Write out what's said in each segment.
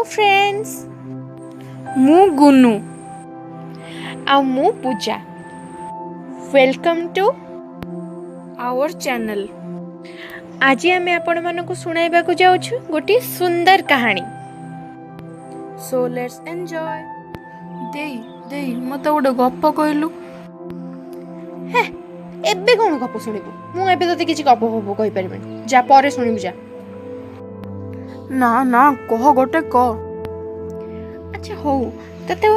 Hello friends, मु गुनु आ मु Puja. Welcome to our channel. आज आमे आपण मानकु सुनाइबाकु जाउछु गोटी सुंदर कहानी। So let's enjoy. देई देई मते गोटे गप कहलु। हे एबे कोन गप सुनिबु? मु एबे तते किछि गप गप कहि परबेनी। जा परे सुनिबु जा। ना ना कह गोटे क। अच्छा हो, तते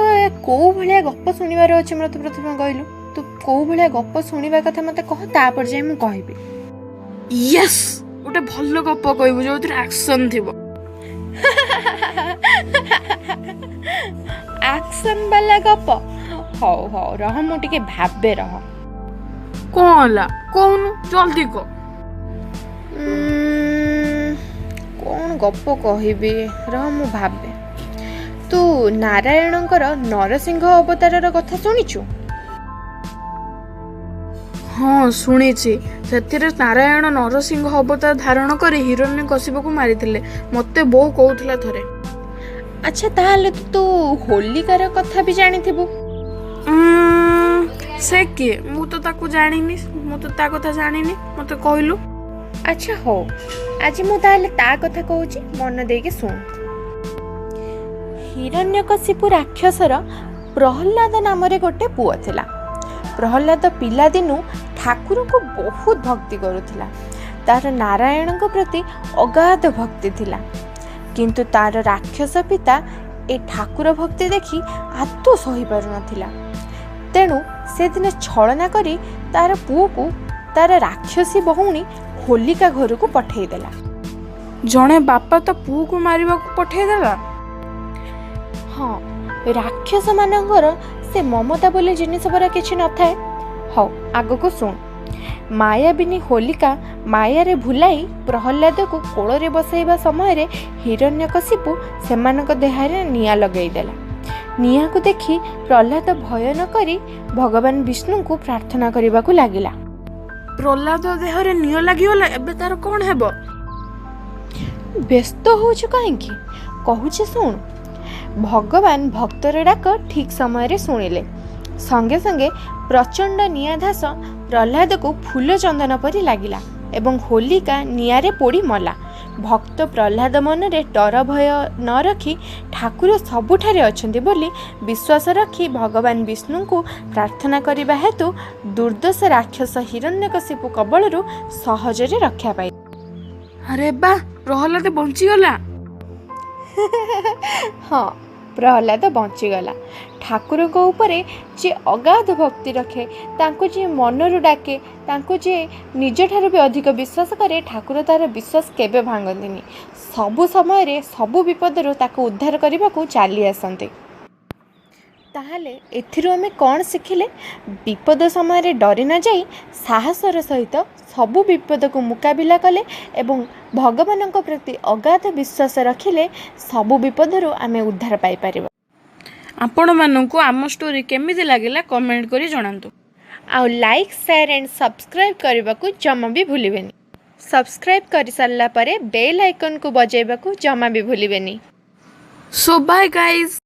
को भलिया गप सुनिबार अछि मते प्रथम कहलु। तू को भलिया गप सुनिबा कथा मते कह, तापर जे मु कहिबी। यस, गोटे भल्लो गप कहबु जोतिर एक्शन थिबो। एक्शन वाला गप? हो हो रह, मु टिके भाबे रह। कोला कोन जल्दी को। कौन गप कहिबी, रह मु भाबे। तू नारायणଙ୍କର नरसिंह अवतारर कथा शुणिचु? हाँ शुणिछि। सेथिरे नारायण नरसिंह अवतार धारण करे हिरण्यकशिपु मारिथिले। मते बो कहउथिला थरे। अच्छा ताहले तू होलिकार कथा भी जानिथिबु? से के मु तो ताकू जानिनी, मु तो ता कथा जानिनी, मते कहलु। अच्छा हो, आज मु ताहले ता कथा कहूची, मन देके सुन। हिरण्यकशिपु राक्षसर प्रहल्लाद नामरे गोटे पुओ थिला। प्रहल्लाद पिला दिनु ठाकुर को बहुत भक्ति करुथिला। तार नारायण को प्रति अगाध भक्ति थिला, किंतु तार राक्षस पिता ए ठाकुर भक्ति देखि आत्तो सही पारु नथिला। तेणु से दिन छलना करी तार पुओ को तार राक्षसी बहुणी होलिका घर को पठेई देला। जणे बापा तो पुओ को मारिबा को पठेई देला। हाँ, राक्षस मानकर से ममता बोले जिनिस परा किछि न थाए। हौ आगो को सुन। मायाबिनी होलिका मायारे भुलाई प्रहल्लाद को कोଳରେ बसाइबा समय रे हिरण्यकशिपु सेमानक देहरे निया लगेई देला। निया को देखि प्रहल्लाद भय न करी भगवान विष्णु को प्रार्थना करिबा को लागिला। प्रहल्लाद देहरे निया लागिगला, एबे तार कोन हेबो? व्यस्त होछु काहेकि? कहूछि सुन। भगवान भक्तर डाक ठीक समय रे सुनिले। संगे संगे प्रचंड नियाधास प्रहलाद को फूल चंदन परी लागिला एवं होलिका नियारे पोड़ी मला। भक्त प्रहलाद मन रे डर भय न रखी ठाकुर सबुठारे अछंती बोली विश्वास रखी भगवान विष्णु को प्रार्थना करिबा हेतु दुर्दश राक्षस हिरण्यकशिपु कबलरु सहजरे रक्षा पाई। अरे बा, प्रहलाद बंची गला। हाँ, प्रहलाद बंचीगला। ठाकुर को ऊपरे जे अगाध भक्ति रखे, तांको जे मनरु डाके, तांको जे निज ठारू भी अधिक विश्वास करे, ठाकुर तार विश्वास केबे भांगंतिनी। सबु समय रे सबु विपदरु ताको उद्धार करबा को चाली आसंते। ताहले एथिरु हमें कौन शिखिले? विपद समय रे डरी न जाई साहसर सहित सबु विपद को मुकाबिला कले एवं भगवान प्रति अगाध विश्वास रखिले सबु विपदरु आमे उद्धार पाई परिबा। आपण मानकु आम स्टोरी केमिति लागिला कमेंट करी जणांतु। आ लाइक शेयर एंड सब्सक्राइब करबा को जमा भी भूलिबेनी। सब्सक्राइब करि सारला परे बेल आइकन को बजाइबा को जमा भी भूलिबेनी। सो बाय गाइस।